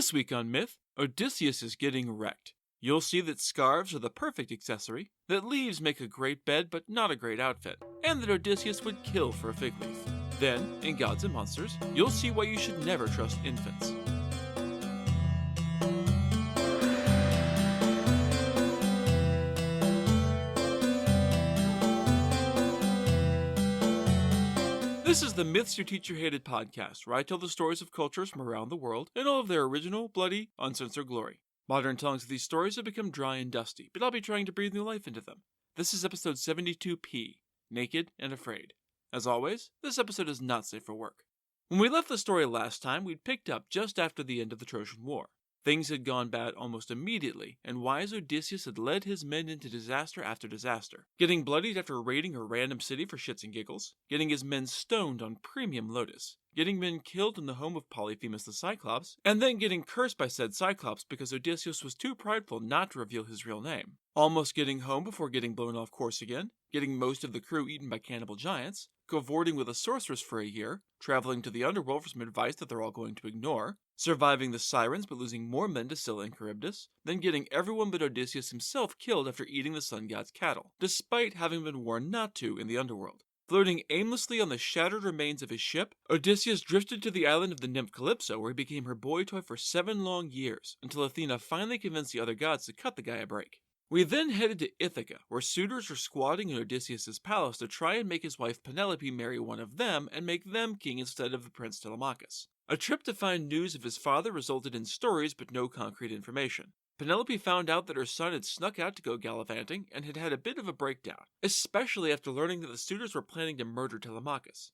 This week on Myth, Odysseus is getting wrecked. You'll see that scarves are the perfect accessory, that leaves make a great bed but not a great outfit, and that Odysseus would kill for a fig leaf. Then, in Gods and Monsters, you'll see why you should never trust infants. This is the Myths Your Teacher Hated podcast, where I tell the stories of cultures from around the world in all of their original, bloody, uncensored glory. Modern tellings of these stories have become dry and dusty, but I'll be trying to breathe new life into them. This is episode 72P, Naked and Afraid. As always, this episode is not safe for work. When we left the story last time, we'd picked up just after the end of the Trojan War. Things had gone bad almost immediately, and wise Odysseus had led his men into disaster after disaster, getting bloodied after raiding a random city for shits and giggles, getting his men stoned on premium lotus, getting men killed in the home of Polyphemus the Cyclops, and then getting cursed by said Cyclops because Odysseus was too prideful not to reveal his real name, almost getting home before getting blown off course again, getting most of the crew eaten by cannibal giants, cavorting with a sorceress for a year, traveling to the underworld for some advice that they're all going to ignore, surviving the sirens but losing more men to Scylla and Charybdis, then getting everyone but Odysseus himself killed after eating the sun god's cattle, despite having been warned not to in the underworld. Floating aimlessly on the shattered remains of his ship, Odysseus drifted to the island of the nymph Calypso, where he became her boy toy for 7 long years, until Athena finally convinced the other gods to cut the guy a break. We then headed to Ithaca, where suitors were squatting in Odysseus' palace to try and make his wife Penelope marry one of them and make them king instead of the prince Telemachus. A trip to find news of his father resulted in stories but no concrete information. Penelope found out that her son had snuck out to go gallivanting and had had a bit of a breakdown, especially after learning that the suitors were planning to murder Telemachus.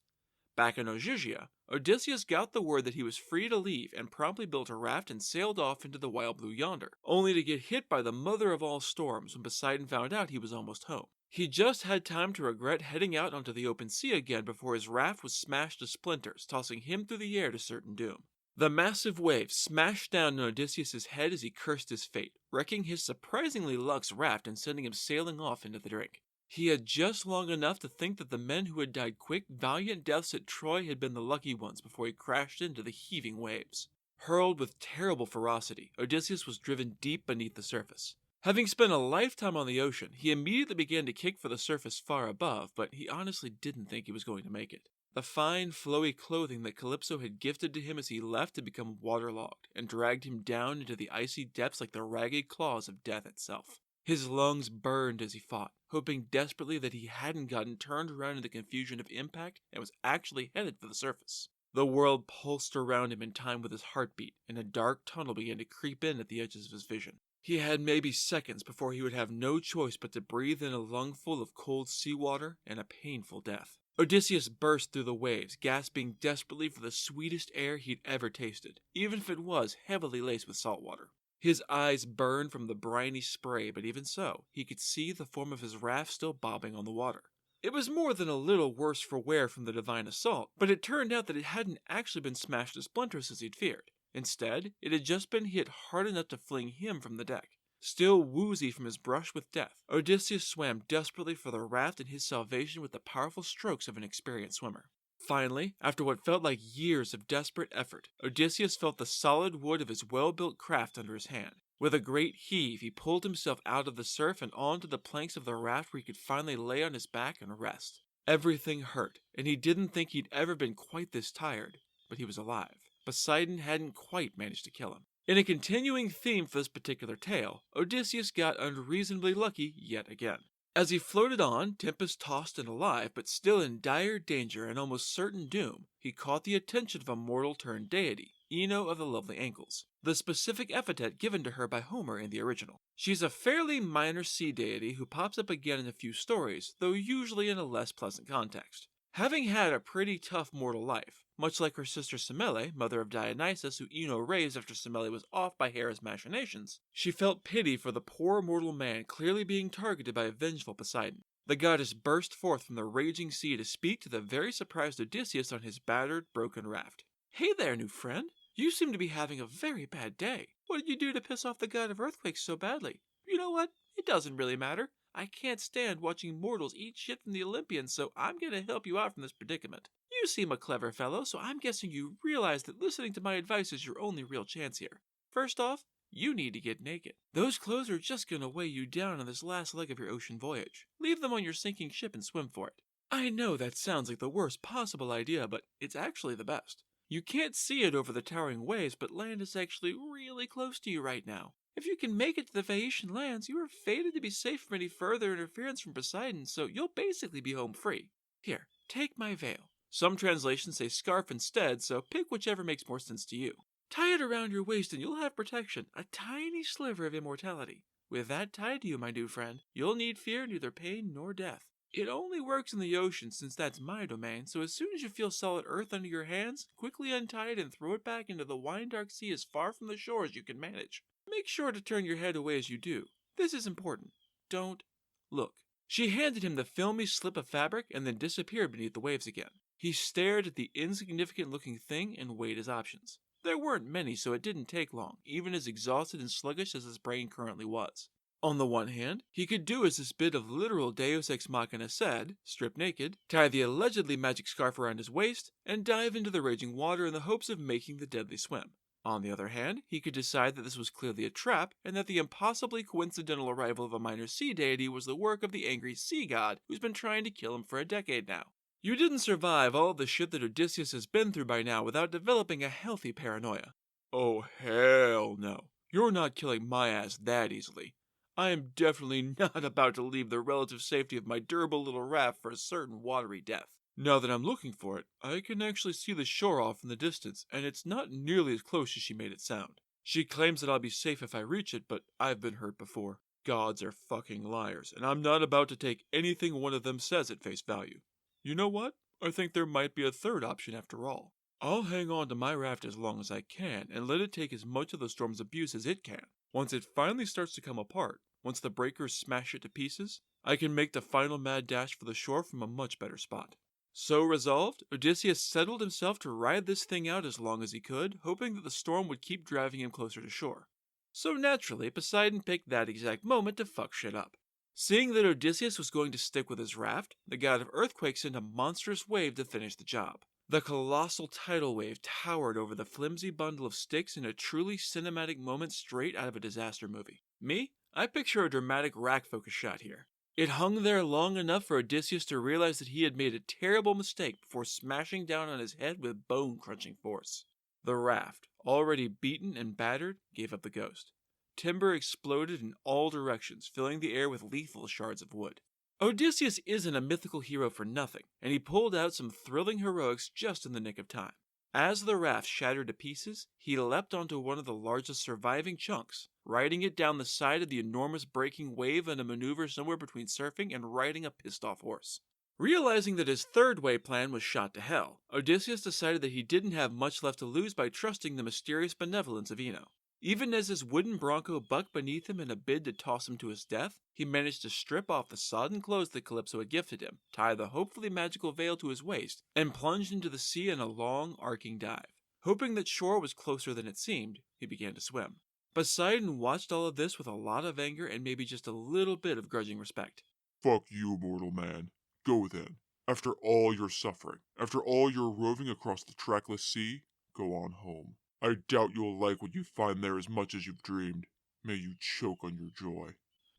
Back in Ogygia, Odysseus got the word that he was free to leave and promptly built a raft and sailed off into the wild blue yonder, only to get hit by the mother of all storms when Poseidon found out he was almost home. He just had time to regret heading out onto the open sea again before his raft was smashed to splinters, tossing him through the air to certain doom. The massive waves smashed down on Odysseus' head as he cursed his fate, wrecking his surprisingly luxe raft and sending him sailing off into the drink. He had just long enough to think that the men who had died quick, valiant deaths at Troy had been the lucky ones before he crashed into the heaving waves. Hurled with terrible ferocity, Odysseus was driven deep beneath the surface. Having spent a lifetime on the ocean, he immediately began to kick for the surface far above, but he honestly didn't think he was going to make it. The fine, flowy clothing that Calypso had gifted to him as he left had become waterlogged and dragged him down into the icy depths like the ragged claws of death itself. His lungs burned as he fought, hoping desperately that he hadn't gotten turned around in the confusion of impact and was actually headed for the surface. The world pulsed around him in time with his heartbeat, and a dark tunnel began to creep in at the edges of his vision. He had maybe seconds before he would have no choice but to breathe in a lungful of cold seawater and a painful death. Odysseus burst through the waves, gasping desperately for the sweetest air he'd ever tasted, even if it was heavily laced with salt water. His eyes burned from the briny spray, but even so, he could see the form of his raft still bobbing on the water. It was more than a little worse for wear from the divine assault, but it turned out that it hadn't actually been smashed to splinters as he'd feared. Instead, it had just been hit hard enough to fling him from the deck. Still woozy from his brush with death, Odysseus swam desperately for the raft and his salvation with the powerful strokes of an experienced swimmer. Finally, after what felt like years of desperate effort, Odysseus felt the solid wood of his well-built craft under his hand. With a great heave, he pulled himself out of the surf and onto the planks of the raft where he could finally lay on his back and rest. Everything hurt, and he didn't think he'd ever been quite this tired, but he was alive. Poseidon hadn't quite managed to kill him. In a continuing theme for this particular tale, Odysseus got unreasonably lucky yet again. As he floated on, tempest-tossed and alive, but still in dire danger and almost certain doom, he caught the attention of a mortal-turned-deity, Ino of the Lovely Ankles, the specific epithet given to her by Homer in the original. She's a fairly minor sea deity who pops up again in a few stories, though usually in a less pleasant context. Having had a pretty tough mortal life, much like her sister Semele, mother of Dionysus, who Ino raised after Semele was off by Hera's machinations, she felt pity for the poor mortal man clearly being targeted by a vengeful Poseidon. The goddess burst forth from the raging sea to speak to the very surprised Odysseus on his battered, broken raft. "Hey there, new friend. You seem to be having a very bad day. What did you do to piss off the god of earthquakes so badly? You know what? It doesn't really matter. I can't stand watching mortals eat shit from the Olympians, so I'm gonna help you out from this predicament. You seem a clever fellow, so I'm guessing you realize that listening to my advice is your only real chance here. First off, you need to get naked. Those clothes are just gonna weigh you down on this last leg of your ocean voyage. Leave them on your sinking ship and swim for it. I know that sounds like the worst possible idea, but it's actually the best. You can't see it over the towering waves, but land is actually really close to you right now. If you can make it to the Phaeacian lands, you are fated to be safe from any further interference from Poseidon, so you'll basically be home free. Here, take my veil. Some translations say scarf instead, so pick whichever makes more sense to you. Tie it around your waist and you'll have protection, a tiny sliver of immortality. With that tied to you, my new friend, you'll need fear neither pain nor death. It only works in the ocean since that's my domain, so as soon as you feel solid earth under your hands, quickly untie it and throw it back into the wine dark sea as far from the shore as you can manage. Make sure to turn your head away as you do. This is important. Don't look. She handed him the filmy slip of fabric and then disappeared beneath the waves again. He stared at the insignificant-looking thing and weighed his options. There weren't many, so it didn't take long, even as exhausted and sluggish as his brain currently was. On the one hand, he could do as this bit of literal Deus Ex Machina said, strip naked, tie the allegedly magic scarf around his waist, and dive into the raging water in the hopes of making the deadly swim. On the other hand, he could decide that this was clearly a trap, and that the impossibly coincidental arrival of a minor sea deity was the work of the angry sea god who's been trying to kill him for a decade now. You didn't survive all the shit that Odysseus has been through by now without developing a healthy paranoia. Oh hell no. You're not killing my ass that easily. I am definitely not about to leave the relative safety of my durable little raft for a certain watery death. Now that I'm looking for it, I can actually see the shore off in the distance, and it's not nearly as close as she made it sound. She claims that I'll be safe if I reach it, but I've been hurt before. Gods are fucking liars, and I'm not about to take anything one of them says at face value. You know what? I think there might be a third option after all. I'll hang on to my raft as long as I can, and let it take as much of the storm's abuse as it can. Once it finally starts to come apart, once the breakers smash it to pieces, I can make the final mad dash for the shore from a much better spot. So resolved, Odysseus settled himself to ride this thing out as long as he could, hoping that the storm would keep driving him closer to shore. So naturally, Poseidon picked that exact moment to fuck shit up. Seeing that Odysseus was going to stick with his raft, the god of earthquakes sent a monstrous wave to finish the job. The colossal tidal wave towered over the flimsy bundle of sticks in a truly cinematic moment straight out of a disaster movie. Me? I picture a dramatic rack focus shot here. It hung there long enough for Odysseus to realize that he had made a terrible mistake before smashing down on his head with bone-crunching force. The raft, already beaten and battered, gave up the ghost. Timber exploded in all directions, filling the air with lethal shards of wood. Odysseus isn't a mythical hero for nothing, and he pulled out some thrilling heroics just in the nick of time. As the raft shattered to pieces, he leapt onto one of the largest surviving chunks, riding it down the side of the enormous breaking wave in a maneuver somewhere between surfing and riding a pissed-off horse. Realizing that his third-way plan was shot to hell, Odysseus decided that he didn't have much left to lose by trusting the mysterious benevolence of Ino. Even as his wooden bronco bucked beneath him in a bid to toss him to his death, he managed to strip off the sodden clothes that Calypso had gifted him, tie the hopefully magical veil to his waist, and plunged into the sea in a long, arcing dive. Hoping that shore was closer than it seemed, he began to swim. Poseidon watched all of this with a lot of anger and maybe just a little bit of grudging respect. Fuck you, mortal man. Go then. After all your suffering, after all your roving across the trackless sea, go on home. I doubt you'll like what you find there as much as you've dreamed. May you choke on your joy.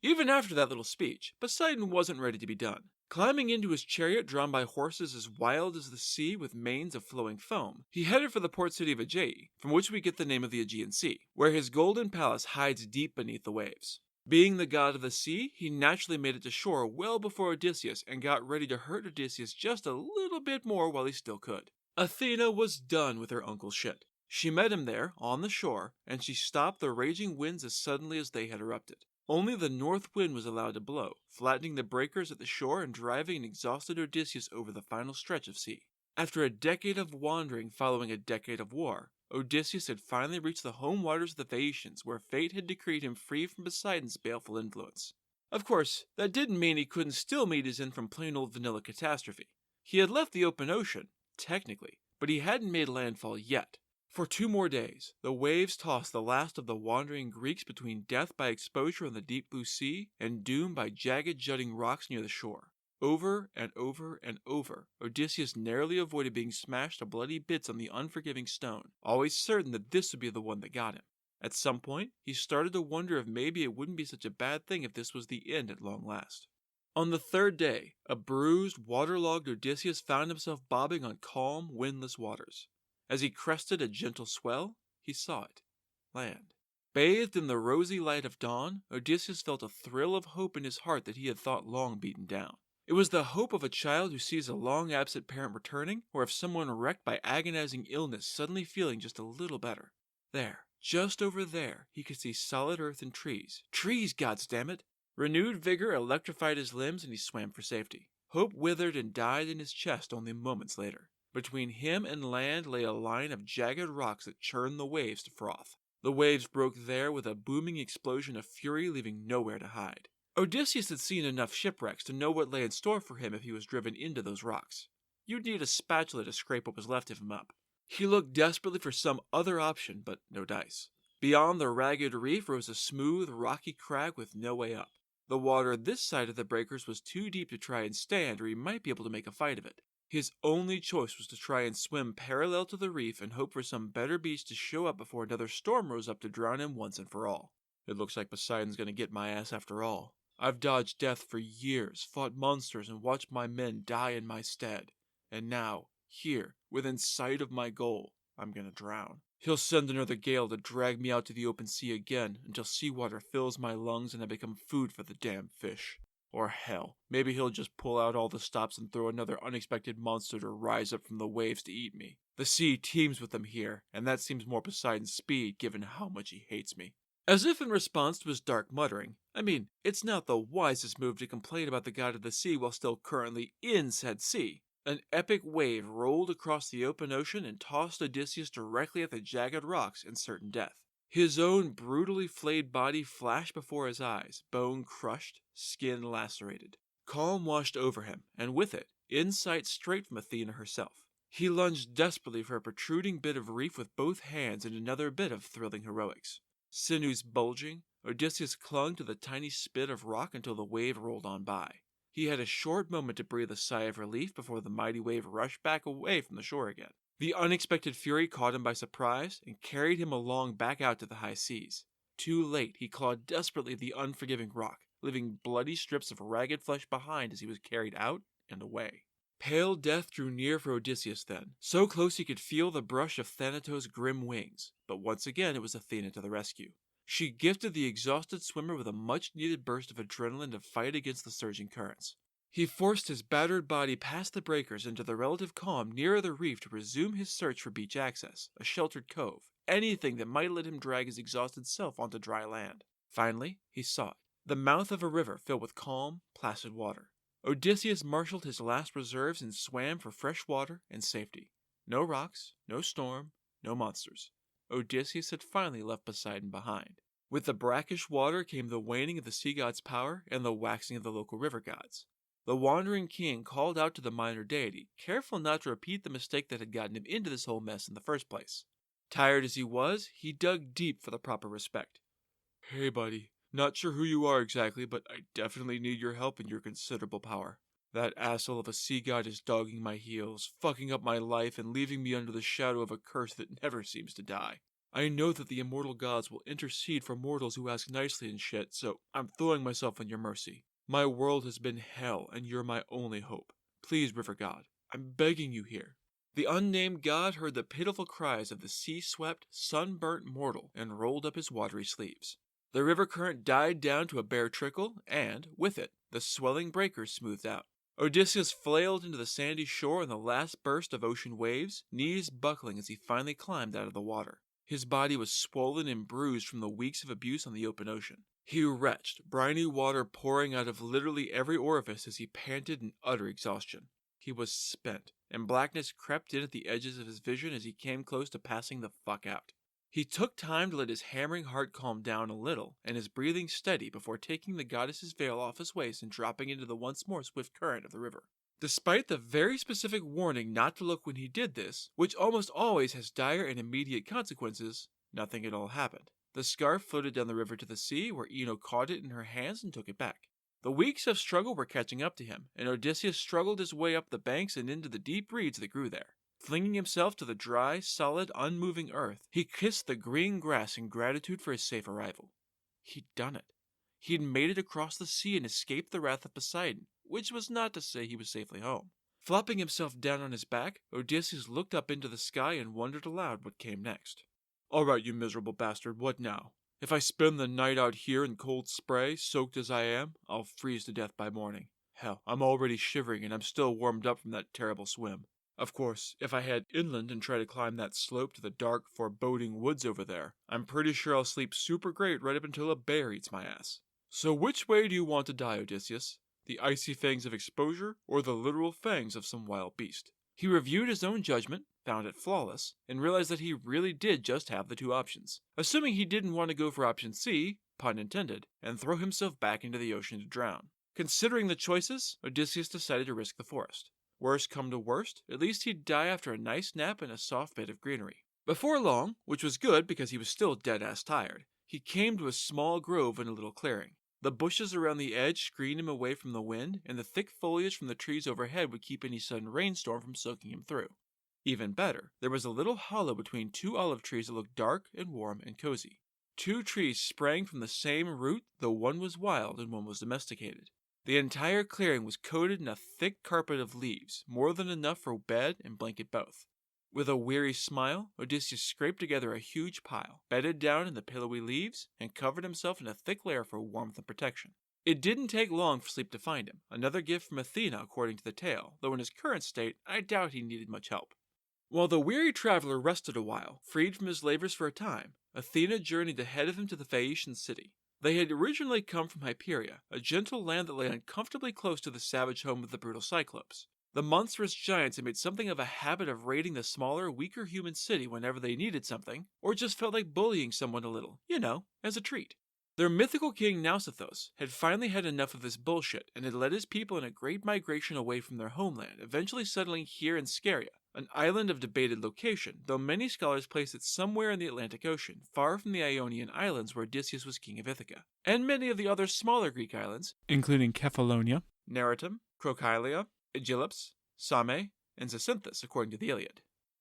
Even after that little speech, Poseidon wasn't ready to be done. Climbing into his chariot drawn by horses as wild as the sea with manes of flowing foam, he headed for the port city of Aegae, from which we get the name of the Aegean Sea, where his golden palace hides deep beneath the waves. Being the god of the sea, he naturally made it to shore well before Odysseus and got ready to hurt Odysseus just a little bit more while he still could. Athena was done with her uncle's shit. She met him there, on the shore, and she stopped the raging winds as suddenly as they had erupted. Only the north wind was allowed to blow, flattening the breakers at the shore and driving an exhausted Odysseus over the final stretch of sea. After a decade of wandering following a decade of war, Odysseus had finally reached the home waters of the Phaeacians, where fate had decreed him free from Poseidon's baleful influence. Of course, that didn't mean he couldn't still meet his end from plain old vanilla catastrophe. He had left the open ocean, technically, but he hadn't made landfall yet. For 2 more days, the waves tossed the last of the wandering Greeks between death by exposure on the deep blue sea and doom by jagged jutting rocks near the shore. Over and over and over, Odysseus narrowly avoided being smashed to bloody bits on the unforgiving stone, always certain that this would be the one that got him. At some point, he started to wonder if maybe it wouldn't be such a bad thing if this was the end at long last. On the third day, a bruised, waterlogged Odysseus found himself bobbing on calm, windless waters. As he crested a gentle swell, he saw it. Land. Bathed in the rosy light of dawn, Odysseus felt a thrill of hope in his heart that he had thought long beaten down. It was the hope of a child who sees a long-absent parent returning, or of someone wrecked by agonizing illness suddenly feeling just a little better. There, just over there, he could see solid earth and trees. Trees, goddammit! Renewed vigor electrified his limbs and he swam for safety. Hope withered and died in his chest only moments later. Between him and land lay a line of jagged rocks that churned the waves to froth. The waves broke there with a booming explosion of fury, leaving nowhere to hide. Odysseus had seen enough shipwrecks to know what lay in store for him if he was driven into those rocks. You'd need a spatula to scrape what was left of him up. He looked desperately for some other option, but no dice. Beyond the ragged reef rose a smooth, rocky crag with no way up. The water this side of the breakers was too deep to try and stand, or he might be able to make a fight of it. His only choice was to try and swim parallel to the reef and hope for some better beach to show up before another storm rose up to drown him once and for all. It looks like Poseidon's gonna get my ass after all. I've dodged death for years, fought monsters, and watched my men die in my stead. And now, here, within sight of my goal, I'm gonna drown. He'll send another gale to drag me out to the open sea again until seawater fills my lungs and I become food for the damn fish. Or hell, maybe he'll just pull out all the stops and throw another unexpected monster to rise up from the waves to eat me. The sea teems with them here, and that seems more Poseidon's speed given how much he hates me. As if in response to his dark muttering, it's not the wisest move to complain about the god of the sea while still currently in said sea. An epic wave rolled across the open ocean and tossed Odysseus directly at the jagged rocks in certain death. His own brutally flayed body flashed before his eyes, bone crushed, skin lacerated. Calm washed over him, and with it, insight straight from Athena herself. He lunged desperately for a protruding bit of reef with both hands and another bit of thrilling heroics. Sinews bulging, Odysseus clung to the tiny spit of rock until the wave rolled on by. He had a short moment to breathe a sigh of relief before the mighty wave rushed back away from the shore again. The unexpected fury caught him by surprise and carried him along back out to the high seas. Too late, he clawed desperately at the unforgiving rock, leaving bloody strips of ragged flesh behind as he was carried out and away. Pale death drew near for Odysseus then, so close he could feel the brush of Thanatos' grim wings, but once again it was Athena to the rescue. She gifted the exhausted swimmer with a much-needed burst of adrenaline to fight against the surging currents. He forced his battered body past the breakers into the relative calm nearer the reef to resume his search for beach access, a sheltered cove, anything that might let him drag his exhausted self onto dry land. Finally, he saw it, the mouth of a river filled with calm, placid water. Odysseus marshaled his last reserves and swam for fresh water and safety. No rocks, no storm, no monsters. Odysseus had finally left Poseidon behind. With the brackish water came the waning of the sea god's power and the waxing of the local river gods. The wandering king called out to the minor deity, careful not to repeat the mistake that had gotten him into this whole mess in the first place. Tired as he was, he dug deep for the proper respect. Hey buddy, not sure who you are exactly, but I definitely need your help and your considerable power. That asshole of a sea god is dogging my heels, fucking up my life, and leaving me under the shadow of a curse that never seems to die. I know that the immortal gods will intercede for mortals who ask nicely and shit, so I'm throwing myself on your mercy. My world has been hell, and you're my only hope. Please, river god, I'm begging you here. The unnamed god heard the pitiful cries of the sea-swept, sunburnt mortal and rolled up his watery sleeves. The river current died down to a bare trickle, and, with it, the swelling breakers smoothed out. Odysseus flailed into the sandy shore in the last burst of ocean waves, knees buckling as he finally climbed out of the water. His body was swollen and bruised from the weeks of abuse on the open ocean. He retched, briny water pouring out of literally every orifice as he panted in utter exhaustion. He was spent, and blackness crept in at the edges of his vision as he came close to passing the fuck out. He took time to let his hammering heart calm down a little and his breathing steady before taking the goddess's veil off his waist and dropping into the once more swift current of the river. Despite the very specific warning not to look when he did this, which almost always has dire and immediate consequences, nothing at all happened. The scarf floated down the river to the sea, where Ino caught it in her hands and took it back. The weeks of struggle were catching up to him, and Odysseus struggled his way up the banks and into the deep reeds that grew there. Flinging himself to the dry, solid, unmoving earth, he kissed the green grass in gratitude for his safe arrival. He'd done it. He had made it across the sea and escaped the wrath of Poseidon, which was not to say he was safely home. Flopping himself down on his back, Odysseus looked up into the sky and wondered aloud what came next. "All right, you miserable bastard, what now? If I spend the night out here in cold spray, soaked as I am, I'll freeze to death by morning. Hell, I'm already shivering and I'm still warmed up from that terrible swim. Of course, if I head inland and try to climb that slope to the dark, foreboding woods over there, I'm pretty sure I'll sleep super great right up until a bear eats my ass. So which way do you want to die, Odysseus? The icy fangs of exposure, or the literal fangs of some wild beast?" He reviewed his own judgment, found it flawless, and realized that he really did just have the two options. Assuming he didn't want to go for option C, pun intended, and throw himself back into the ocean to drown. Considering the choices, Odysseus decided to risk the forest. Worst come to worst, at least he'd die after a nice nap in a soft bit of greenery. Before long, which was good because he was still dead-ass tired, he came to a small grove in a little clearing. The bushes around the edge screened him away from the wind, and the thick foliage from the trees overhead would keep any sudden rainstorm from soaking him through. Even better, there was a little hollow between two olive trees that looked dark and warm and cozy. Two trees sprang from the same root, though one was wild and one was domesticated. The entire clearing was coated in a thick carpet of leaves, more than enough for bed and blanket both. With a weary smile, Odysseus scraped together a huge pile, bedded down in the pillowy leaves, and covered himself in a thick layer for warmth and protection. It didn't take long for sleep to find him, another gift from Athena according to the tale, though in his current state, I doubt he needed much help. While the weary traveler rested a while, freed from his labors for a time, Athena journeyed ahead of him to the Phaeacian city. They had originally come from Hyperia, a gentle land that lay uncomfortably close to the savage home of the brutal Cyclops. The monstrous giants had made something of a habit of raiding the smaller, weaker human city whenever they needed something, or just felt like bullying someone a little, as a treat. Their mythical king Nausithous had finally had enough of this bullshit and had led his people in a great migration away from their homeland, eventually settling here in Scheria, an island of debated location, though many scholars place it somewhere in the Atlantic Ocean, far from the Ionian Islands where Odysseus was king of Ithaca, and many of the other smaller Greek islands, including Kephallonia, Neritum, Crochylia, Aegilops, Same, and Zacynthus, according to the Iliad.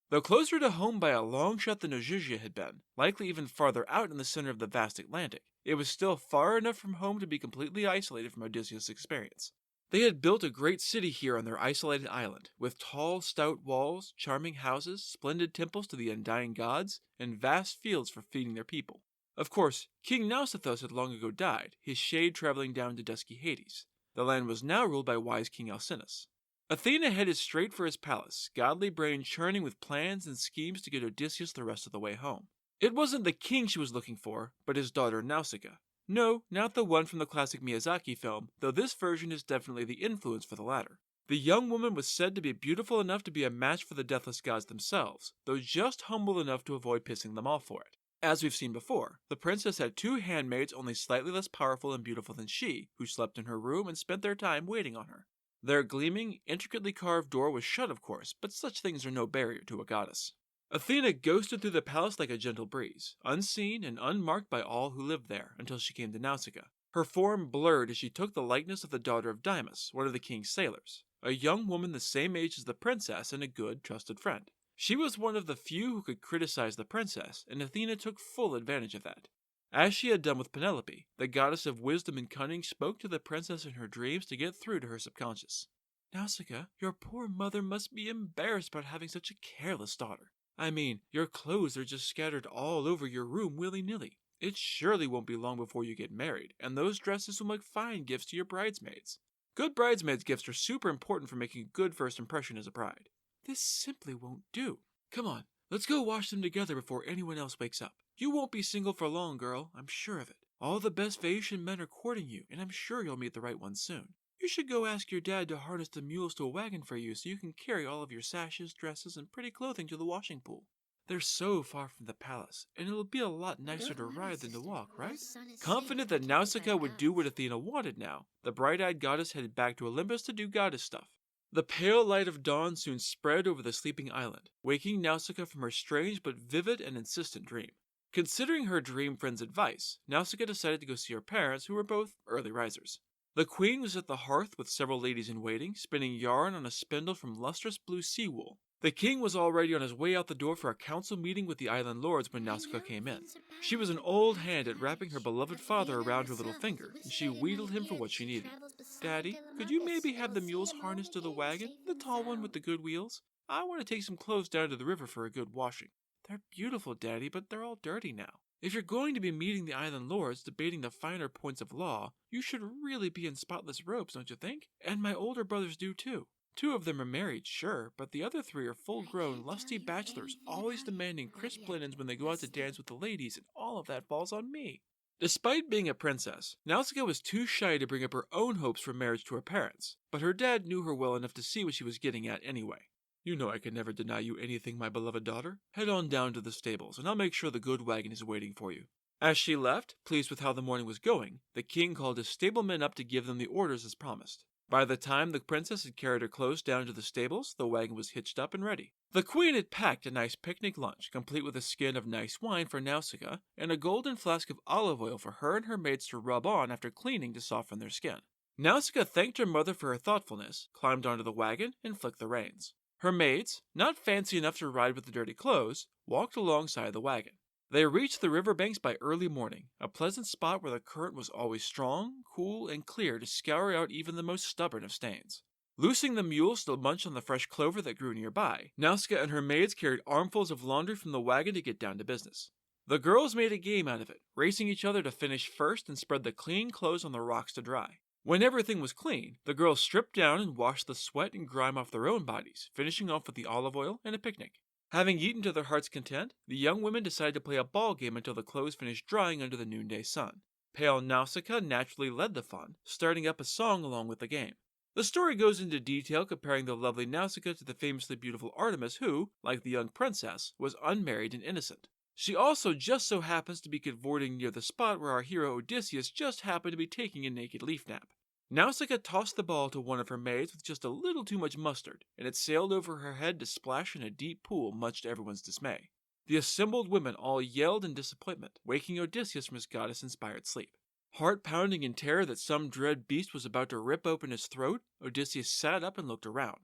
Though closer to home by a long shot than Ogygia had been, likely even farther out in the center of the vast Atlantic, it was still far enough from home to be completely isolated from Odysseus' experience. They had built a great city here on their isolated island, with tall, stout walls, charming houses, splendid temples to the undying gods, and vast fields for feeding their people. Of course, King Nausithous had long ago died, his shade traveling down to dusky Hades. The land was now ruled by wise King Alcinous. Athena headed straight for his palace, godly brain churning with plans and schemes to get Odysseus the rest of the way home. It wasn't the king she was looking for, but his daughter Nausicaa. No, not the one from the classic Miyazaki film, though this version is definitely the influence for the latter. The young woman was said to be beautiful enough to be a match for the deathless gods themselves, though just humble enough to avoid pissing them off for it. As we've seen before, the princess had two handmaids only slightly less powerful and beautiful than she, who slept in her room and spent their time waiting on her. Their gleaming, intricately carved door was shut, of course, but such things are no barrier to a goddess. Athena ghosted through the palace like a gentle breeze, unseen and unmarked by all who lived there, until she came to Nausicaa. Her form blurred as she took the likeness of the daughter of Dymas, one of the king's sailors, a young woman the same age as the princess and a good, trusted friend. She was one of the few who could criticize the princess, and Athena took full advantage of that. As she had done with Penelope, the goddess of wisdom and cunning spoke to the princess in her dreams to get through to her subconscious. "Nausicaa, your poor mother must be embarrassed about having such a careless daughter. I mean, your clothes are just scattered all over your room willy-nilly. It surely won't be long before you get married, and those dresses will make fine gifts to your bridesmaids. Good bridesmaids' gifts are super important for making a good first impression as a bride. This simply won't do. Come on, let's go wash them together before anyone else wakes up. You won't be single for long, girl, I'm sure of it. All the best Phaeacian men are courting you, and I'm sure you'll meet the right one soon. You should go ask your dad to harness the mules to a wagon for you so you can carry all of your sashes, dresses, and pretty clothing to the washing pool. They're so far from the palace, and it'll be a lot nicer to ride than to walk, right?" Confident that Nausicaa would do what Athena wanted now, the bright-eyed goddess headed back to Olympus to do goddess stuff. The pale light of dawn soon spread over the sleeping island, waking Nausicaa from her strange but vivid and insistent dream. Considering her dream friend's advice, Nausicaa decided to go see her parents, who were both early risers. The queen was at the hearth with several ladies in waiting, spinning yarn on a spindle from lustrous blue sea wool. The king was already on his way out the door for a council meeting with the island lords when Nausicaa came in. She was an old hand at wrapping her beloved father around her little finger, and she wheedled him for what she needed. Daddy, could you maybe have the mules harnessed to the wagon, the tall one with the good wheels? I want to take some clothes down to the river for a good washing. They're beautiful, Daddy, but they're all dirty now. If you're going to be meeting the island lords debating the finer points of law, you should really be in spotless robes, don't you think? And my older brothers do too. 2 of them are married, sure, but the other 3 are full-grown, lusty bachelors, always demanding crisp linens when they go out to dance with the ladies, and all of that falls on me. Despite being a princess, Nausicaa was too shy to bring up her own hopes for marriage to her parents, but her dad knew her well enough to see what she was getting at anyway. You know I can never deny you anything, my beloved daughter. Head on down to the stables, and I'll make sure the good wagon is waiting for you. As she left, pleased with how the morning was going, the king called his stablemen up to give them the orders as promised. By the time the princess had carried her clothes down to the stables, the wagon was hitched up and ready. The queen had packed a nice picnic lunch, complete with a skin of nice wine for Nausicaa, and a golden flask of olive oil for her and her maids to rub on after cleaning to soften their skin. Nausicaa thanked her mother for her thoughtfulness, climbed onto the wagon, and flicked the reins. Her maids, not fancy enough to ride with the dirty clothes, walked alongside the wagon. They reached the river banks by early morning, a pleasant spot where the current was always strong, cool, and clear to scour out even the most stubborn of stains. Loosing the mules to munch on the fresh clover that grew nearby, Nausicaa and her maids carried armfuls of laundry from the wagon to get down to business. The girls made a game out of it, racing each other to finish first and spread the clean clothes on the rocks to dry. When everything was clean, the girls stripped down and washed the sweat and grime off their own bodies, finishing off with the olive oil and a picnic. Having eaten to their heart's content, the young women decided to play a ball game until the clothes finished drying under the noonday sun. Pale Nausicaa naturally led the fun, starting up a song along with the game. The story goes into detail comparing the lovely Nausicaa to the famously beautiful Artemis who, like the young princess, was unmarried and innocent. She also just so happens to be cavorting near the spot where our hero Odysseus just happened to be taking a naked leaf nap. Nausicaa tossed the ball to one of her maids with just a little too much mustard, and it sailed over her head to splash in a deep pool, much to everyone's dismay. The assembled women all yelled in disappointment, waking Odysseus from his goddess-inspired sleep. Heart-pounding in terror that some dread beast was about to rip open his throat, Odysseus sat up and looked around.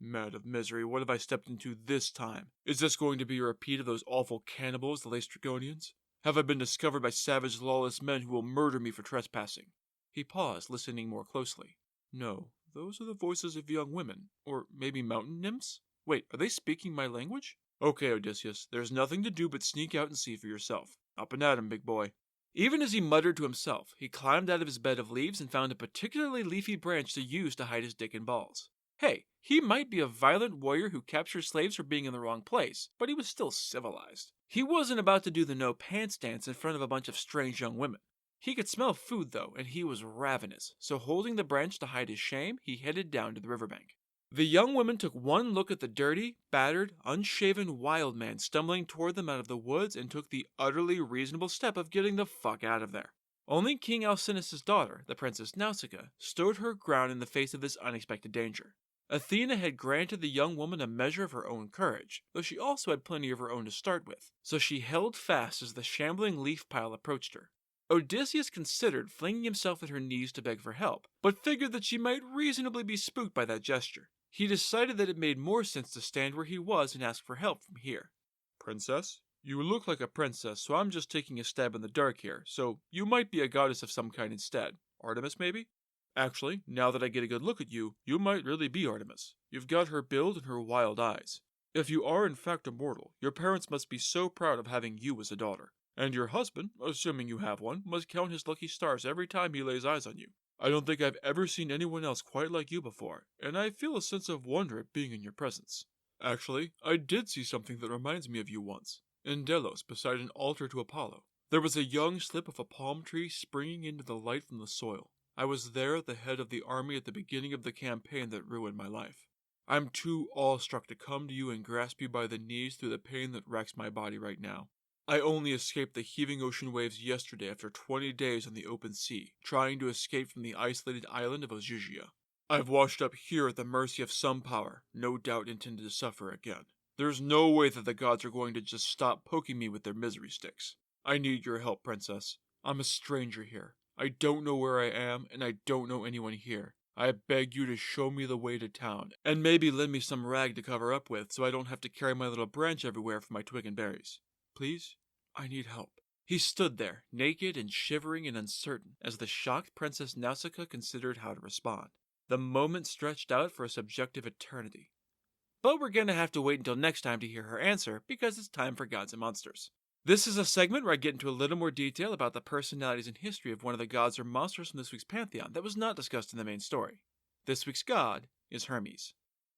Mad of misery, what have I stepped into this time? Is this going to be a repeat of those awful cannibals, the Laestrygonians? Have I been discovered by savage, lawless men who will murder me for trespassing? He paused, listening more closely. No, those are the voices of young women. Or maybe mountain nymphs? Wait, are they speaking my language? Okay, Odysseus, there's nothing to do but sneak out and see for yourself. Up and at him, big boy. Even as he muttered to himself, he climbed out of his bed of leaves and found a particularly leafy branch to use to hide his dick and balls. Hey, he might be a violent warrior who captured slaves for being in the wrong place, but he was still civilized. He wasn't about to do the no pants dance in front of a bunch of strange young women. He could smell food, though, and he was ravenous, so holding the branch to hide his shame, he headed down to the riverbank. The young women took one look at the dirty, battered, unshaven wild man stumbling toward them out of the woods and took the utterly reasonable step of getting the fuck out of there. Only King Alcinous's daughter, the Princess Nausicaa, stood her ground in the face of this unexpected danger. Athena had granted the young woman a measure of her own courage, though she also had plenty of her own to start with, so she held fast as the shambling leaf pile approached her. Odysseus considered flinging himself at her knees to beg for help, but figured that she might reasonably be spooked by that gesture. He decided that it made more sense to stand where he was and ask for help from here. Princess? You look like a princess, so I'm just taking a stab in the dark here, so you might be a goddess of some kind instead. Artemis, maybe? Actually, now that I get a good look at you, you might really be Artemis. You've got her build and her wild eyes. If you are in fact immortal, your parents must be so proud of having you as a daughter. And your husband, assuming you have one, must count his lucky stars every time he lays eyes on you. I don't think I've ever seen anyone else quite like you before, and I feel a sense of wonder at being in your presence. Actually, I did see something that reminds me of you once. In Delos, beside an altar to Apollo. There was a young slip of a palm tree springing into the light from the soil. I was there at the head of the army at the beginning of the campaign that ruined my life. I'm too awestruck to come to you and grasp you by the knees through the pain that racks my body right now. I only escaped the heaving ocean waves yesterday after 20 days on the open sea, trying to escape from the isolated island of Ogygia. I've washed up here at the mercy of some power, no doubt intended to suffer again. There's no way that the gods are going to just stop poking me with their misery sticks. I need your help, princess. I'm a stranger here. I don't know where I am, and I don't know anyone here. I beg you to show me the way to town, and maybe lend me some rag to cover up with so I don't have to carry my little branch everywhere for my twig and berries. Please? I need help. He stood there, naked and shivering and uncertain, as the shocked Princess Nausicaa considered how to respond. The moment stretched out for a subjective eternity. But we're gonna have to wait until next time to hear her answer, because it's time for Gods and Monsters. This is a segment where I get into a little more detail about the personalities and history of one of the gods or monsters from this week's pantheon that was not discussed in the main story. This week's god is Hermes.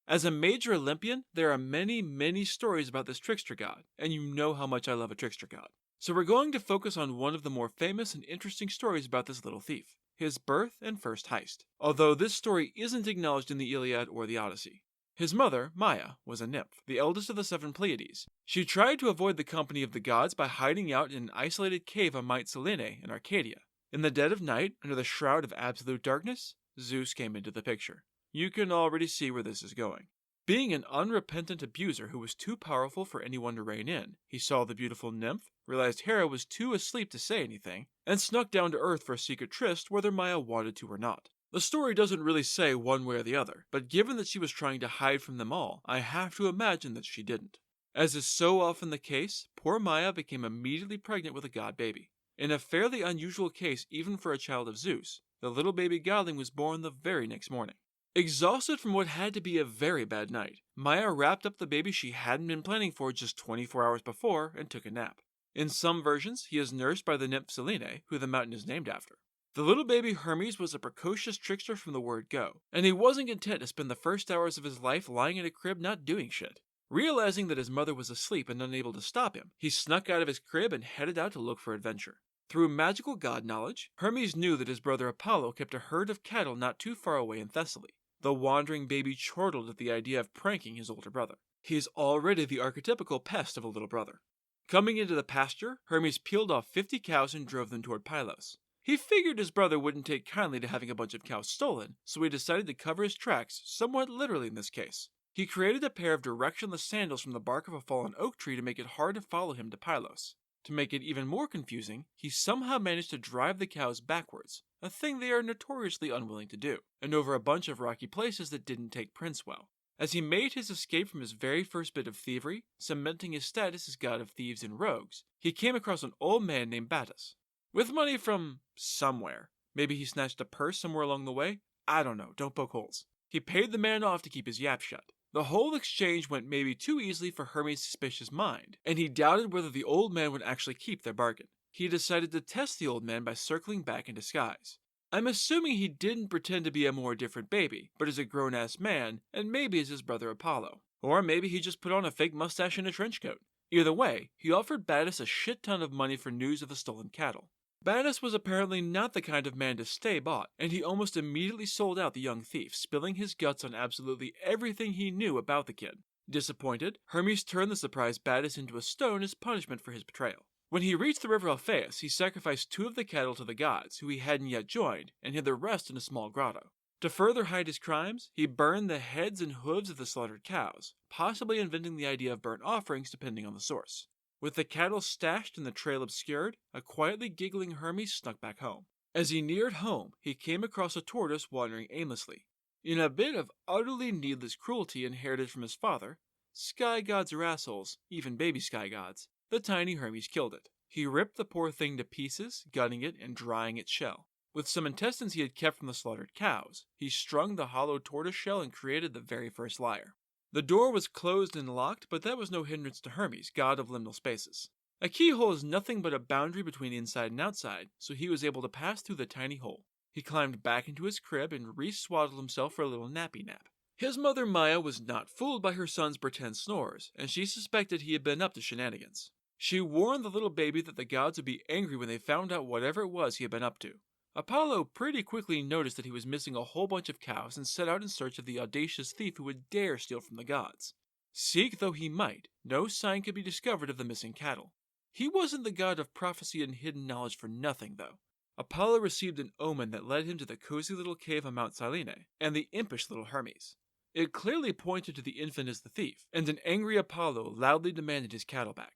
As a major Olympian, there are many stories about this trickster god, and you know how much I love a trickster god. So we're going to focus on one of the more famous and interesting stories about this little thief, his birth and first heist, although this story isn't acknowledged in the Iliad or the Odyssey. His mother, Maia, was a nymph, the eldest of the 7 Pleiades. She tried to avoid the company of the gods by hiding out in an isolated cave on Mount Selene in Arcadia. In the dead of night, under the shroud of absolute darkness, Zeus came into the picture. You can already see where this is going. Being an unrepentant abuser who was too powerful for anyone to rein in, he saw the beautiful nymph, realized Hera was too asleep to say anything, and snuck down to Earth for a secret tryst whether Maia wanted to or not. The story doesn't really say one way or the other, but given that she was trying to hide from them all, I have to imagine that she didn't. As is so often the case, poor Maia became immediately pregnant with a god baby. In a fairly unusual case even for a child of Zeus, the little baby godling was born the very next morning. Exhausted from what had to be a very bad night, Maia wrapped up the baby she hadn't been planning for just 24 hours before and took a nap. In some versions, he is nursed by the nymph Selene, who the mountain is named after. The little baby Hermes was a precocious trickster from the word go, and he wasn't content to spend the first hours of his life lying in a crib not doing shit. Realizing that his mother was asleep and unable to stop him, he snuck out of his crib and headed out to look for adventure. Through magical god knowledge, Hermes knew that his brother Apollo kept a herd of cattle not too far away in Thessaly. The wandering baby chortled at the idea of pranking his older brother. He is already the archetypical pest of a little brother. Coming into the pasture, Hermes peeled off 50 cows and drove them toward Pylos. He figured his brother wouldn't take kindly to having a bunch of cows stolen, so he decided to cover his tracks, somewhat literally in this case. He created a pair of directionless sandals from the bark of a fallen oak tree to make it hard to follow him to Pylos. To make it even more confusing, he somehow managed to drive the cows backwards, a thing they are notoriously unwilling to do, and over a bunch of rocky places that didn't take Prince well. As he made his escape from his very first bit of thievery, cementing his status as god of thieves and rogues, he came across an old man named Battus. With money from somewhere. Maybe he snatched a purse somewhere along the way? I don't know, don't poke holes. He paid the man off to keep his yap shut. The whole exchange went maybe too easily for Hermes' suspicious mind, and he doubted whether the old man would actually keep their bargain. He decided to test the old man by circling back in disguise. I'm assuming he didn't pretend to be a more different baby, but is a grown-ass man, and maybe is his brother Apollo. Or maybe he just put on a fake mustache and a trench coat. Either way, he offered Battus a shit ton of money for news of the stolen cattle. Battus was apparently not the kind of man to stay bought, and he almost immediately sold out the young thief, spilling his guts on absolutely everything he knew about the kid. Disappointed, Hermes turned the surprised Battus into a stone as punishment for his betrayal. When he reached the river Alpheus, he sacrificed 2 of the cattle to the gods, who he hadn't yet joined, and hid the rest in a small grotto. To further hide his crimes, he burned the heads and hooves of the slaughtered cows, possibly inventing the idea of burnt offerings depending on the source. With the cattle stashed and the trail obscured, a quietly giggling Hermes snuck back home. As he neared home, he came across a tortoise wandering aimlessly. In a bit of utterly needless cruelty inherited from his father, sky gods are assholes, even baby sky gods, the tiny Hermes killed it. He ripped the poor thing to pieces, gutting it and drying its shell. With some intestines he had kept from the slaughtered cows, he strung the hollow tortoise shell and created the very first lyre. The door was closed and locked, but that was no hindrance to Hermes, god of liminal spaces. A keyhole is nothing but a boundary between inside and outside, so he was able to pass through the tiny hole. He climbed back into his crib and re-swaddled himself for a little nappy nap. His mother Maia was not fooled by her son's pretend snores, and she suspected he had been up to shenanigans. She warned the little baby that the gods would be angry when they found out whatever it was he had been up to. Apollo pretty quickly noticed that he was missing a whole bunch of cows and set out in search of the audacious thief who would dare steal from the gods. Seek though he might, no sign could be discovered of the missing cattle. He wasn't the god of prophecy and hidden knowledge for nothing, though. Apollo received an omen that led him to the cozy little cave on Mount Selene and the impish little Hermes. It clearly pointed to the infant as the thief, and an angry Apollo loudly demanded his cattle back.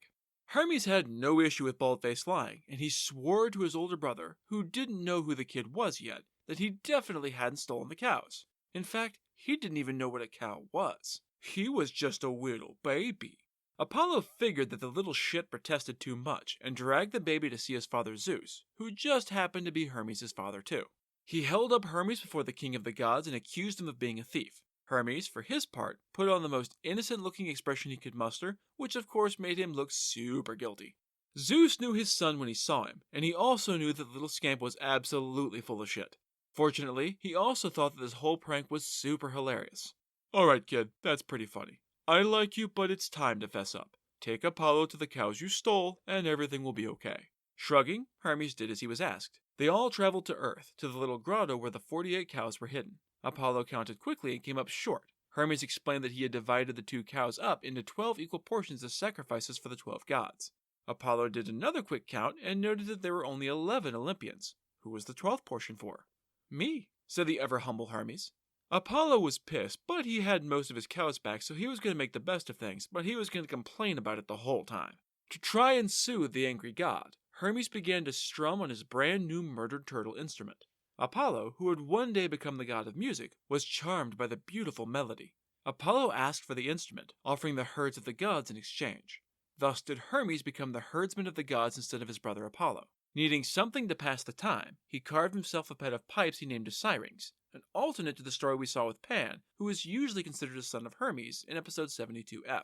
Hermes had no issue with bald-faced lying, and he swore to his older brother, who didn't know who the kid was yet, that he definitely hadn't stolen the cows. In fact, he didn't even know what a cow was. He was just a little baby. Apollo figured that the little shit protested too much and dragged the baby to see his father Zeus, who just happened to be Hermes' father too. He held up Hermes before the king of the gods and accused him of being a thief. Hermes, for his part, put on the most innocent-looking expression he could muster, which of course made him look super guilty. Zeus knew his son when he saw him, and he also knew that the little scamp was absolutely full of shit. Fortunately, he also thought that this whole prank was super hilarious. Alright kid, that's pretty funny. I like you, but it's time to fess up. Take Apollo to the cows you stole, and everything will be okay. Shrugging, Hermes did as he was asked. They all traveled to Earth, to the little grotto where the 48 cows were hidden. Apollo counted quickly and came up short. Hermes explained that he had divided the 2 cows up into 12 equal portions as sacrifices for the 12 gods. Apollo did another quick count and noted that there were only 11 Olympians. Who was the 12th portion for? Me, said the ever-humble Hermes. Apollo was pissed, but he had most of his cows back, so he was going to make the best of things, but he was going to complain about it the whole time. To try and soothe the angry god, Hermes began to strum on his brand new murdered turtle instrument. Apollo, who would one day become the god of music, was charmed by the beautiful melody. Apollo asked for the instrument, offering the herds of the gods in exchange. Thus did Hermes become the herdsman of the gods instead of his brother Apollo. Needing something to pass the time, he carved himself a pet of pipes he named a syrinx, an alternate to the story we saw with Pan, who is usually considered a son of Hermes in episode 72F.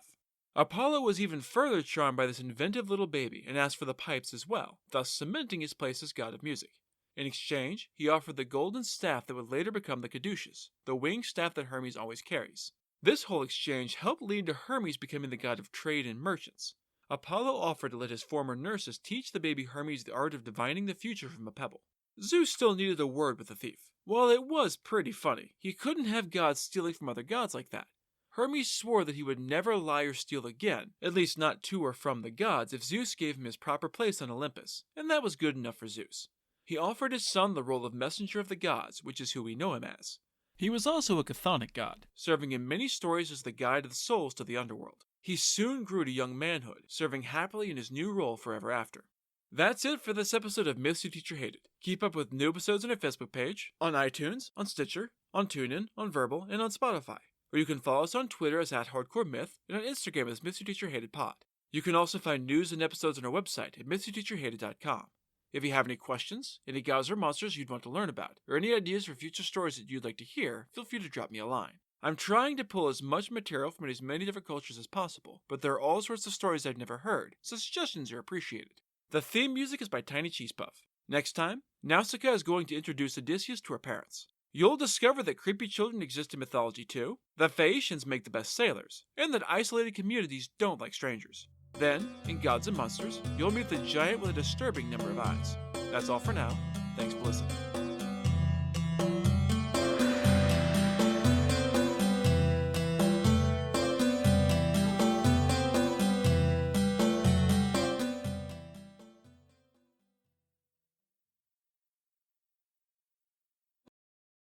Apollo was even further charmed by this inventive little baby and asked for the pipes as well, thus cementing his place as god of music. In exchange, he offered the golden staff that would later become the caduceus, the winged staff that Hermes always carries. This whole exchange helped lead to Hermes becoming the god of trade and merchants. Apollo offered to let his former nurses teach the baby Hermes the art of divining the future from a pebble. Zeus still needed a word with the thief. While it was pretty funny, he couldn't have gods stealing from other gods like that. Hermes swore that he would never lie or steal again, at least not to or from the gods, if Zeus gave him his proper place on Olympus, and that was good enough for Zeus. He offered his son the role of messenger of the gods, which is who we know him as. He was also a chthonic god, serving in many stories as the guide of the souls to the underworld. He soon grew to young manhood, serving happily in his new role forever after. That's it for this episode of Myths Your Teacher Hated. Keep up with new episodes on our Facebook page, on iTunes, on Stitcher, on TuneIn, on Verbal, and on Spotify. Or you can follow us on Twitter as @HardcoreMyth and on Instagram as Myths Your Teacher Hated Pod. You can also find news and episodes on our website at mythsyourteacherhated.com. If you have any questions, any gods or monsters you'd want to learn about, or any ideas for future stories that you'd like to hear, feel free to drop me a line. I'm trying to pull as much material from as many different cultures as possible, but there are all sorts of stories I've never heard, so suggestions are appreciated. The theme music is by Tiny Cheese Puff. Next time, Nausicaa is going to introduce Odysseus to her parents. You'll discover that creepy children exist in mythology too, that Phaeacians make the best sailors, and that isolated communities don't like strangers. Then, in Gods and Monsters, you'll meet the giant with a disturbing number of eyes. That's all for now. Thanks for listening.